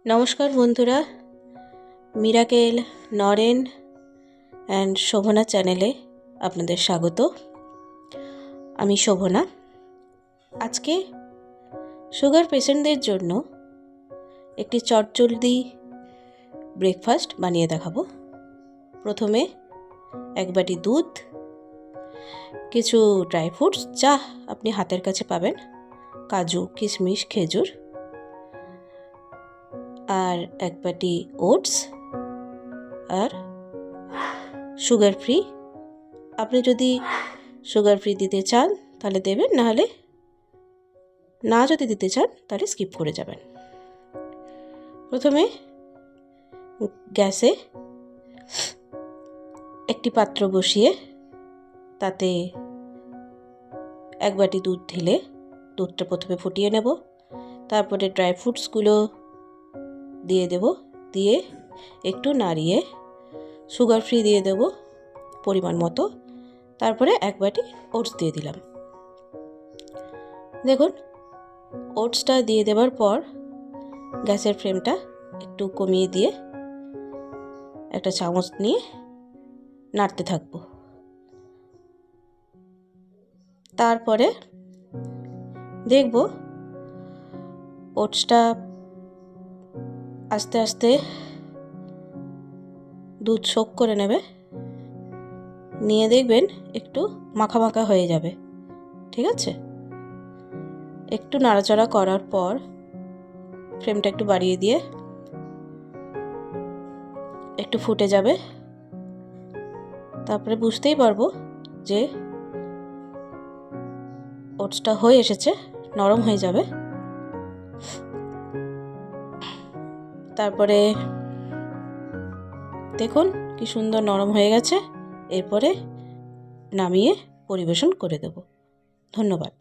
নমস্কার বন্ধুরা, miracle Naren and শোভনা চ্যানেলে আপনাদের স্বাগত। আমি শোভনা। আজকে সুগার পেশেন্টদের জন্য একটি চটজলদি ব্রেকফাস্ট বানিয়ে দেখাবো। প্রথমে এক বাটি দুধ, কিছু ড্রাই ফ্রুটস যা আপনি হাতের কাছে পাবেন, কাজু, কিশমিশ, খেজুর, আর এক বাটি ওটস আর সুগার ফ্রি। আপনি যদি সুগার ফ্রি দিতে চান তাহলে দেবেন, নাহলে না যদি দিতে চান তাহলে স্কিপ করে যাবেন। প্রথমে গ্যাসে একটি পাত্র বসিয়ে তাতে এক বাটি দুধ ঢেলে দুধটা প্রথমে ফুটিয়ে নেব। তারপরে ড্রাই ফ্রুটসগুলো দিয়ে দেব, দিয়ে একটু নাড়িয়ে সুগার ফ্রি দিয়ে দেব পরিমাণ মতো। তারপরে এক বাটি ওটস দিয়ে দিলাম। দেখুন, ওটসটা দিয়ে দেওয়ার পর গ্যাসের ফ্লেমটা একটু কমিয়ে দিয়ে একটা চামচ নিয়ে নাড়তে থাকবো। তারপরে দেখব ওটসটা আস্তে আস্তে দুধ শোক করে নেবে, নিয়ে দেখবেন একটু মাখা মাখা হয়ে যাবে। ঠিক আছে, একটু নাড়াচাড়া করার পর ফ্লেমটা একটু বাড়িয়ে দিয়ে একটু ফুটে যাবে। তারপরে বুঝতেই পারবো যে ওটসটা হয়ে এসেছে, নরম হয়ে যাবে। তারপরে দেখুন কি সুন্দর নরম হয়ে গেছে। এরপরে নামিয়ে পরিবেশন করে দেব। ধন্যবাদ।